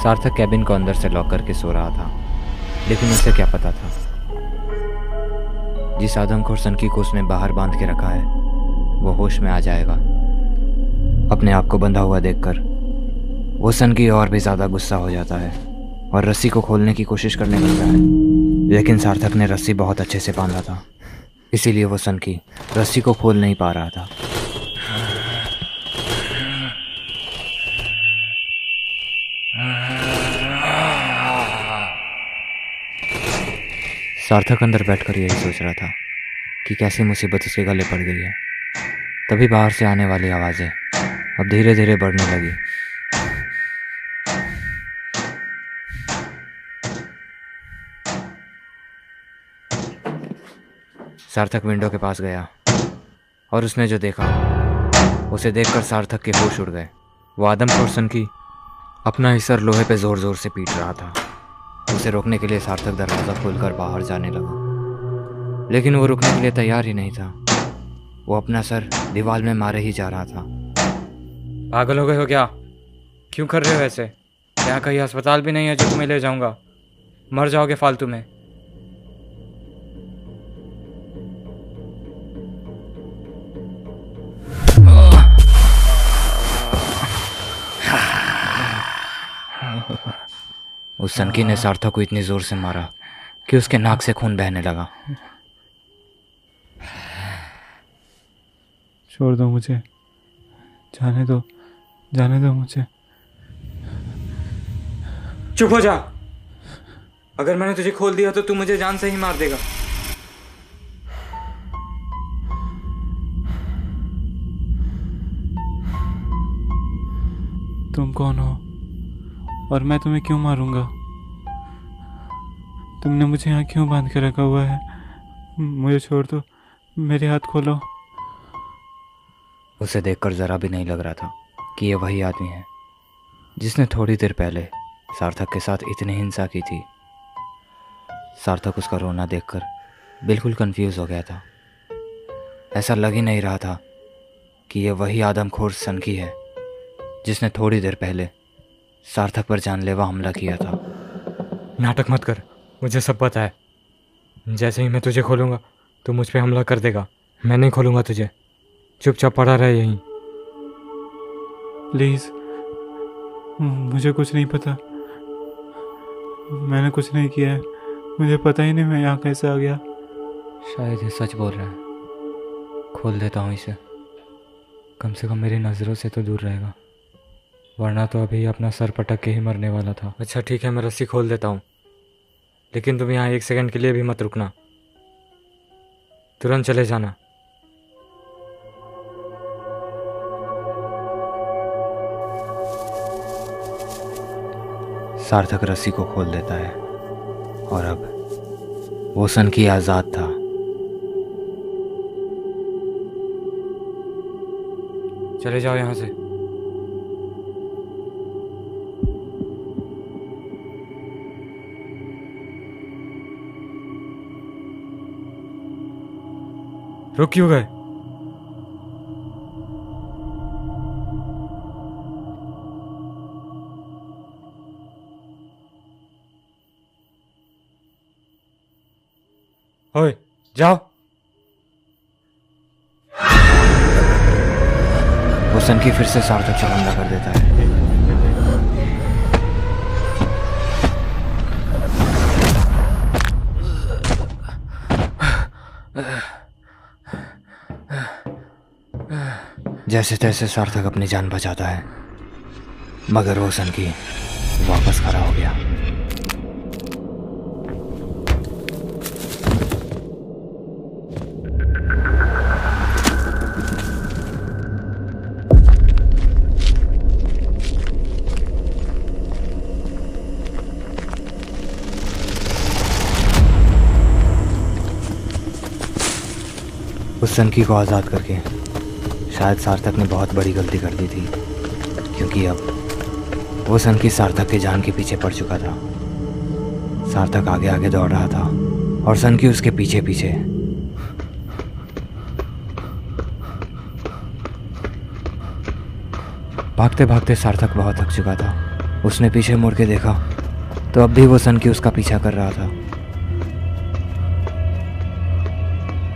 सार्थक कैबिन को अंदर से लॉक करके सो रहा था, लेकिन उसे क्या पता था जिस आदमखोर सनकी को उसने बाहर बांध के रखा है वो होश में आ जाएगा। अपने आप को बंधा हुआ देखकर वो सनकी और भी ज्यादा गुस्सा हो जाता है और रस्सी को खोलने की कोशिश करने लगता है, लेकिन सार्थक ने रस्सी बहुत अच्छे से बांधा था, इसीलिए वो सनकी रस्सी को खोल नहीं पा रहा था। सार्थक अंदर बैठकर यही सोच रहा था कि कैसी मुसीबत उसके गले पड़ गई है। तभी बाहर से आने वाली आवाज़ें अब धीरे धीरे बढ़ने लगी। सार्थक विंडो के पास गया और उसने जो देखा उसे देखकर सार्थक के होश उड़ गए। वो आदमखोर सनकी अपना ही सर लोहे पे जोर जोर से पीट रहा था। उसे रोकने के लिए सार्थक दरवाज़ा खोलकर बाहर जाने लगा, लेकिन वो रुकने के लिए तैयार ही नहीं था। वो अपना सर दीवार में मारे ही जा रहा था। पागल हो गए हो क्या? क्यों कर रहे हो ऐसे? यहाँ कहीं अस्पताल भी नहीं है जो तुम्हें ले जाऊंगा, मर जाओगे फालतू में। उस सनकी ने सार्थक को इतनी जोर से मारा कि उसके नाक से खून बहने लगा। छोड़ दो मुझे, जाने दो मुझे। चुप हो जा। अगर मैंने तुझे खोल दिया तो तू मुझे जान से ही मार देगा। तुम कौन हो और मैं तुम्हें क्यों मारूंगा? तुमने मुझे यहाँ क्यों बांध के रखा हुआ है? मुझे छोड़ दो, मेरे हाथ खोलो। उसे देखकर जरा भी नहीं लग रहा था कि ये वही आदमी है जिसने थोड़ी देर पहले सार्थक के साथ इतनी हिंसा की थी। सार्थक उसका रोना देखकर बिल्कुल कंफ्यूज हो गया था। ऐसा लग ही नहीं रहा था कि ये वही आदमखोर सनकी है जिसने थोड़ी देर पहले सार्थक पर जानलेवा हमला किया था। नाटक मत कर, मुझे सब पता है। जैसे ही मैं तुझे खोलूंगा तो मुझ पे हमला कर देगा। मैं नहीं खोलूंगा तुझे, चुपचाप पड़ा रहे यहीं। प्लीज़, मुझे कुछ नहीं पता, मैंने कुछ नहीं किया है। मुझे पता ही नहीं मैं यहाँ कैसे आ गया। शायद ये सच बोल रहा है। खोल देता हूँ इसे, कम से कम मेरी नज़रों से तो दूर रहेगा, वरना तो अभी अपना सर पटक के ही मरने वाला था। अच्छा ठीक है, मैं रस्सी खोल देता हूँ, लेकिन तुम यहाँ 1 सेकंड के लिए भी मत रुकना। तुरंत चले जाना। सार्थक रस्सी को खोल देता है और अब वो सनकी आज़ाद था। चले जाओ यहाँ से। रुक क्यों गए? ओए जाओ। वो सनकी फिर से सार्थक पर हमला कर देता है। जैसे तैसे सार्थक अपनी जान बचाता है, मगर वो सनकी वापस खड़ा हो गया। उस सनकी को आज़ाद करके शायद सार्थक ने बहुत बड़ी गलती कर दी थी, क्योंकि अब वो सनकी सार्थक के जान के पीछे पड़ चुका था। सार्थक आगे आगे दौड़ रहा था और सनकी उसके पीछे पीछे। भागते भागते सार्थक बहुत थक चुका था उसने पीछे मुड़ के देखा तो अब भी वो सन की उसका पीछा कर रहा था।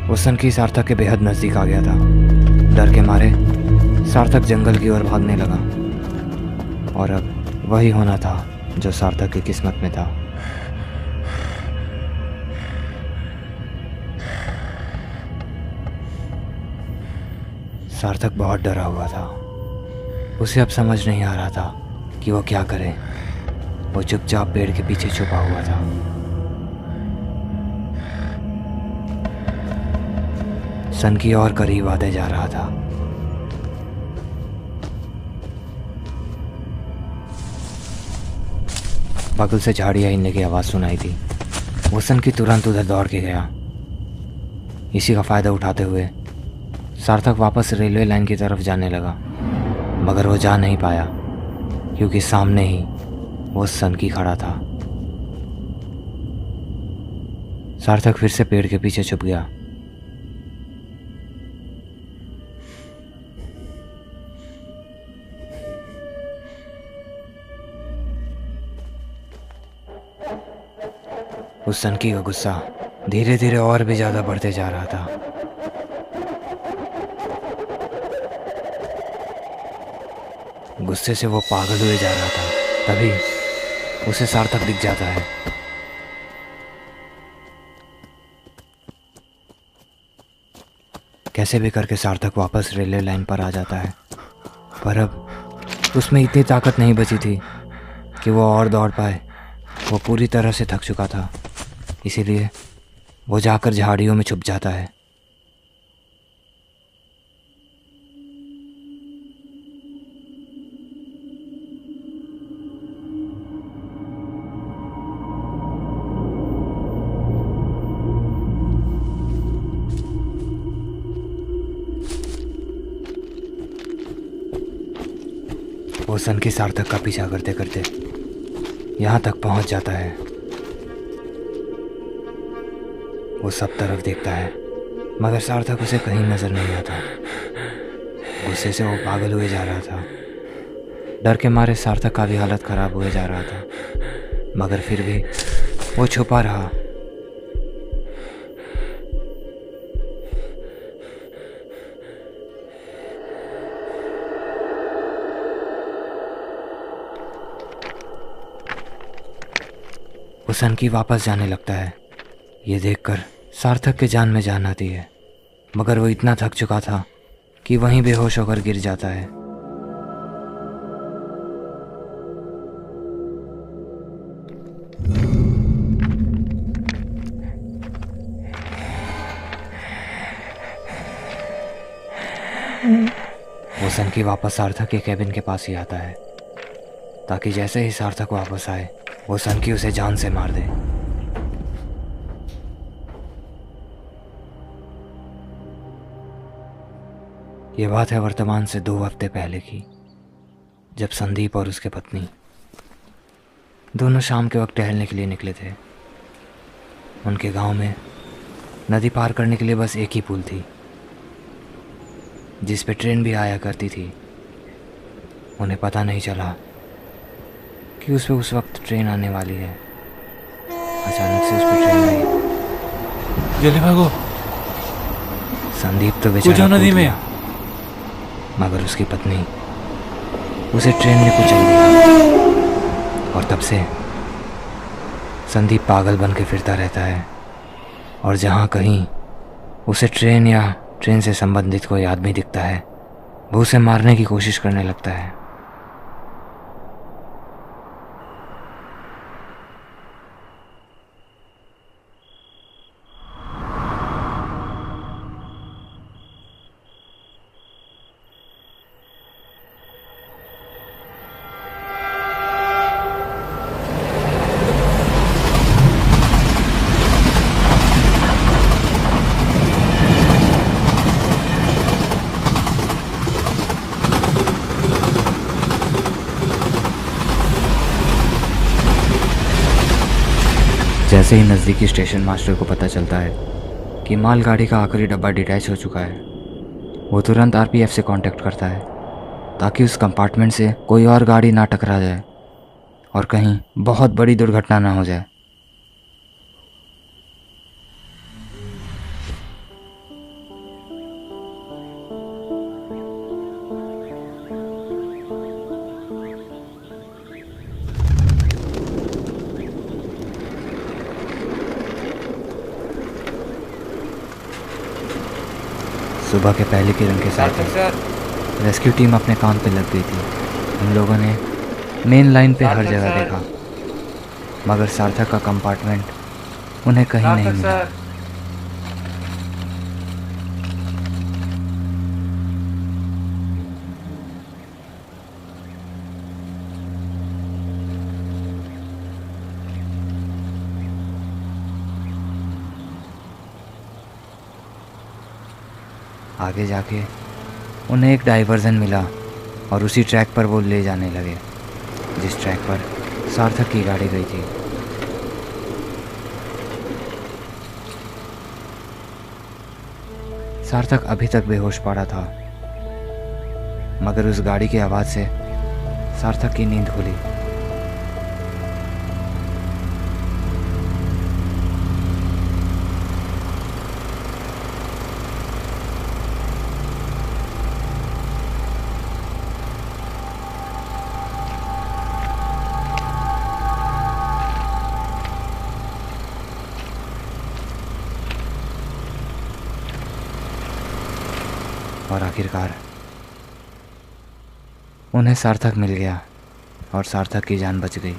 वो सन की सार्थक के बेहद नज़दीक आ गया था। डर के मारे सार्थक जंगल की ओर भागने लगा और अब वही होना था जो सार्थक की किस्मत में था। सार्थक बहुत डरा हुआ था। उसे अब समझ नहीं आ रहा था कि वो क्या करे। वो चुपचाप पेड़ के पीछे छुपा हुआ था। सन की और करीब आते जा रहा था। बगल से झाड़ियां हिलने की आवाज़ सुनाई थी। वो सन की तुरंत उधर दौड़ के गया। इसी का फ़ायदा उठाते हुए सार्थक वापस रेलवे लाइन की तरफ जाने लगा, मगर वो जा नहीं पाया क्योंकि सामने ही वो सन की खड़ा था। सार्थक फिर से पेड़ के पीछे छुप गया। उस सनकी का गुस्सा धीरे धीरे और भी ज्यादा बढ़ते जा रहा था। गुस्से से वो पागल हुए जा रहा था। तभी उसे सार्थक दिख जाता है। कैसे भी करके सार्थक वापस रेलवे लाइन पर आ जाता है, पर अब उसमें इतनी ताकत नहीं बची थी कि वो और दौड़ पाए। वो पूरी तरह से थक चुका था, इसीलिए वो जाकर झाड़ियों में छुप जाता है। वो सन की सार्थक का पीछा करते करते यहाँ तक पहुँच जाता है। वो सब तरफ देखता है, मगर सार्थक उसे कहीं नजर नहीं आता। गुस्से से वो पागल हुए जा रहा था। डर के मारे सार्थक का भी हालत खराब हुए जा रहा था, मगर फिर भी वो छुपा रहा। वो सन की वापस जाने लगता है। ये देखकर सार्थक के जान में जान आती है, मगर वो इतना थक चुका था कि वहीं बेहोश होकर गिर जाता है। वो सन की वापस सार्थक के कैबिन के पास ही आता है, ताकि जैसे ही सार्थक वापस आए वो सन की उसे जान से मार दे। ये बात है वर्तमान से 2 हफ्ते पहले की, जब संदीप और उसके पत्नी दोनों शाम के वक्त टहलने के लिए निकले थे। उनके गांव में नदी पार करने के लिए बस एक ही पुल थी, जिस पे ट्रेन भी आया करती थी। उन्हें पता नहीं चला कि उस पे उस वक्त ट्रेन आने वाली है। अचानक से उस पे ट्रेन आई। जल्दी भागो, संदीप तो कूदो बेचारा नदी कूद में। गया, मगर उसकी पत्नी उसे ट्रेन में कुचल दी। और तब से संदीप पागल बन के फिरता रहता है, और जहाँ कहीं उसे ट्रेन या ट्रेन से संबंधित कोई आदमी दिखता है, वो उसे मारने की कोशिश करने लगता है। जैसे ही नज़दीकी स्टेशन मास्टर को पता चलता है कि मालगाड़ी का आखिरी डब्बा डिटैच हो चुका है, वो तुरंत आरपीएफ से कांटेक्ट करता है ताकि उस कंपार्टमेंट से कोई और गाड़ी ना टकरा जाए। और कहीं बहुत बड़ी दुर्घटना ना हो जाए। सुबह के पहली किरण के साथ ही रेस्क्यू टीम अपने काम पे लग गई थी। हम लोगों ने मेन लाइन पे हर जगह देखा, मगर सार्थक का कंपार्टमेंट उन्हें कहीं नहीं मिला। आगे जाके उन्हें एक डाइवर्जन मिला और उसी ट्रैक पर वो ले जाने लगे जिस ट्रैक पर सार्थक की गाड़ी गई थी। सार्थक अभी तक बेहोश पड़ा था, मगर उस गाड़ी की आवाज़ से सार्थक की नींद खुली। और आखिरकार उन्हें सार्थक मिल गया और सार्थक की जान बच गई।